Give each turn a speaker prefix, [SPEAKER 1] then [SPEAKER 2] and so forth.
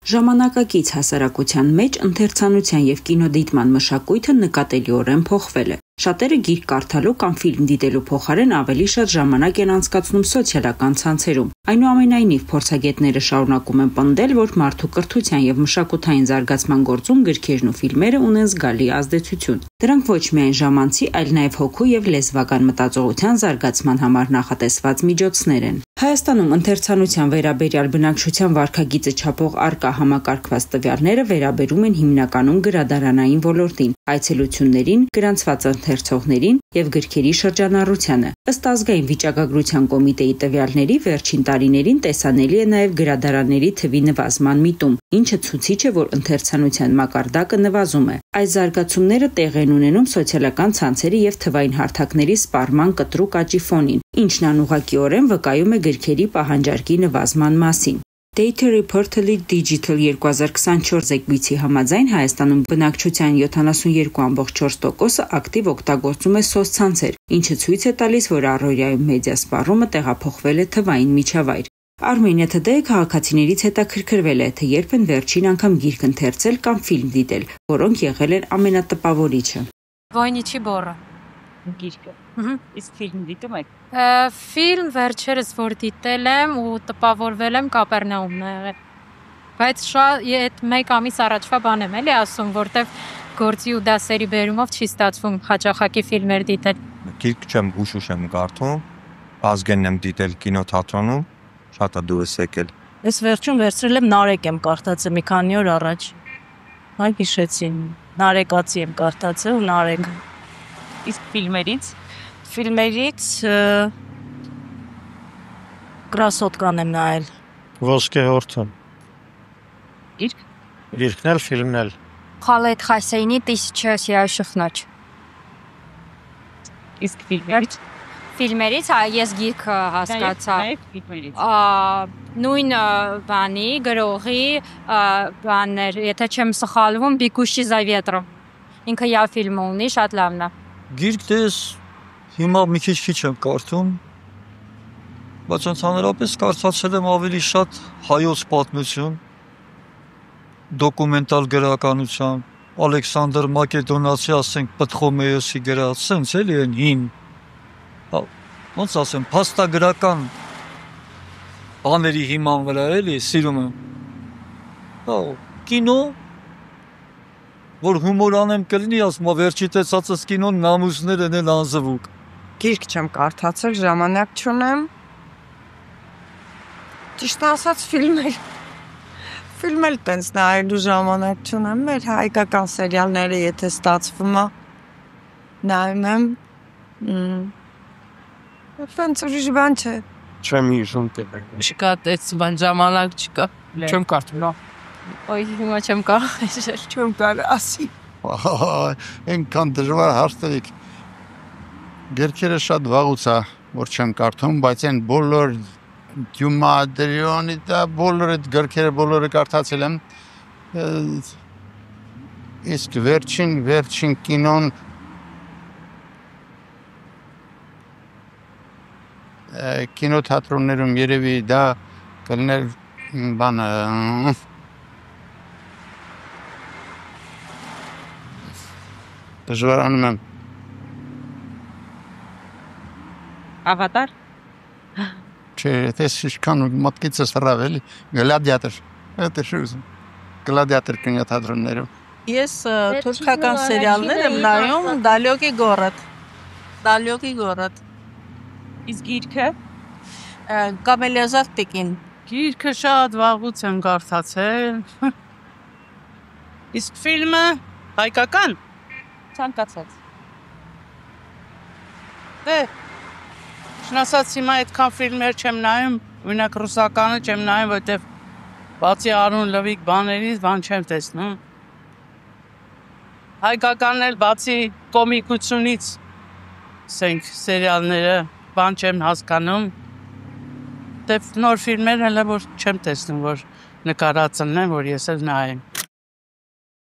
[SPEAKER 1] Ժամանակակից հասարակության մեջ ընթերցանության եւ կինոդիտման մշակույթը նկատելիորեն փոխվել է։ Շատերը գիրք կարդալու կամ ֆիլմ դիտելու փոխարեն ավելի շատ ժամանակ են անցկացնում սոցիալական ցանցերում։ Այնուամենայնիվ, փորձագետները շարունակում են պնդել, որ մարդու կրթության եւ մշակութային զարգացման գործում գրքերն ու ֆիլմերը ունեն զգալի ազդեցություն։ Դրանք ոչ միայն ժամանցի, այլ նաեւ հոգու եւ լեզվական մտածողության զարգացման համար նախատեսված միջոցներ են։ Հայաստանում ընթերցանության վերաբերյալ բնակչության վարքագիծը չափող առկա համակարգված տվյալները վերաբերում են հիմնականում գրադարանային ոլորտին, այցելություններին, գրանցված ընթերցողներին եւ գրքերի շրջանառությանը։ Ըստ ազգային վիճակագրության կոմիտեի տվյալների վերջին տարիներին տեսանելի է նաեւ գրադարանների թվի նվազման միտում, ինչը ցույց է, որ ընթերցանության մակարդակը նվազում է։ Այս զարգացումները տեղ են ունենում սոցիալական ցանցերի եւ թվային հարթակների սպառման կտրուկ աճի ֆոնին, ինչն անուղղակիորեն վկայում է գրքերի պահանջարկի նվազման մասին։ Data Reportedly Digital 2024 զեկույցի համաձայն Հայաստանում բնակչության 72.4%-ը ակտիվ օգտագործում է սոցցանցեր, ինչը ցույց է տալիս, որ առօրյայում մեդիա սպառումը տեղափոխվել է թվային միջավայր։ Armenia Today քաղաքացիներից հետաքրքրվել է, թե երբ են վերջին անգամ գիրք ընթերցել կամ ֆիլմ դիտել, որոնք եղել են ամենատպավորիչը։
[SPEAKER 2] Voynich բորը
[SPEAKER 3] գիրքը։ Իսկ ֆիլմ դիտում եք։
[SPEAKER 2] Ֆիլմ վերջերս որ դիտել եմ ու տպավորվել եմ Կապերնաումն ա եղել։ Բայց այդ մեկ ամիս առաջվա բան եմ էլի ասում, որտեվ գործի ու դասերի բերումով չի ստացվում հաճախակի ֆիլմեր դիտել։
[SPEAKER 4] Գիրք չեմ ուշ եմ կարդում, ազգեն եմ դիտել կինոթատրոնում, շատ է դուրս եկել։
[SPEAKER 3] Ես վերջում վերցրել եմ Նարեկ եմ կարդացել մի քանի օր առաջ։ Հայ հիշեցին, Նարեկացի եմ կարդացել ու Նարեկ։ Իսկ ֆիլմերից Կրասոտկան եմ նայել։
[SPEAKER 5] Ոսկե հորթը։ Գիրքն էլ, ֆիլմն էլ։
[SPEAKER 6] Խալեդ Խասեյնի «Тысяча ночь»։
[SPEAKER 3] Իսկ ֆիլմերից
[SPEAKER 6] Ֆիլմերից ես գիրքը հասկացա։ Նույն բանի, գրողի բաններ, եթե չեմ սխալվում, Բիկուշի Զավետրը։ Ինքը յա ֆիլմ ունի, շատ լավն է։
[SPEAKER 7] Գիրք դες հիմա մի քիչ եմ կարդում, բայց ընդհանրապես կարդացել եմ ավելի շատ հայոց պատմություն, դոկումենտալ գրականություն, Ալեքսանդր Մակեդոնացի, ասենք, Պտխոմեոսի գրած, սենց էլի են հին, ոնց ասեմ, փաստագրական բաների հիման վրա էլի սիրում եմ։ Կինո, որ հումոր անեմ կլինի, ասում վերջի տեսածս կինոն նամուսներն են անզվուկ։
[SPEAKER 8] Գիրք չեմ կարդացել, ժամանակ չունեմ։ Ճիշտ ասած ֆիլմ էլ տենց նայելու ժամանակ չունեմ, մեր հայկական սերիալները եթե ստացվում է, նայում եմ, տենց ուրիշ բան չէ։
[SPEAKER 5] Չեմ հիշում տեղ։
[SPEAKER 3] Չկա տես բան ժամանակ չկա։
[SPEAKER 5] Չեմ կարդում։
[SPEAKER 2] Ոյ հիմա չեմ կարող,
[SPEAKER 8] Չեմ կարող ասի։
[SPEAKER 5] Այնքան դժվար հարցերիկ։ Գրքերը շատ վաղուց է, որ չեմ կարդում, բայց այն բոլոր Դյումա Ադրիոնի դա բոլոր այդ գրքերը բոլորը կարդացել եմ։ Իսկ վերջին կինոն կինոթատրոններում երևի դա կլիներ բանը դժվարանում եմ։
[SPEAKER 3] Ավատար։
[SPEAKER 5] Չէ, ես շքան մտքիցս հրավ էլի, գլադիատոր, այդ է շուզում, գլադիատոր կինոթատրոններում։
[SPEAKER 3] Ես թուրքական սերիալներ եմ նայում, Դալյոգի գորод։ Իսկ գիրքը Կամելիազար Տեկին։ Գիրքը շատ վաղուց եմ կարդացել։ Իսկ ֆիլմը հայկական ցանկացած։ Շնասած հիմա այդքան ֆիլմեր չեմ նայում, օրինակ ռուսականը չեմ նայում, որտեվ բացի Արուն Լվիկ բաներից բան չեմ տեսնում։ Հայկականն էլ բացի կոմիկությունից ասենք սերիալները բան չեմ հասկանում։ Դե նոր ֆիլմեր հələ որ չեմ տեսնում, որ նկարածն են, որ ես էլ նայեմ։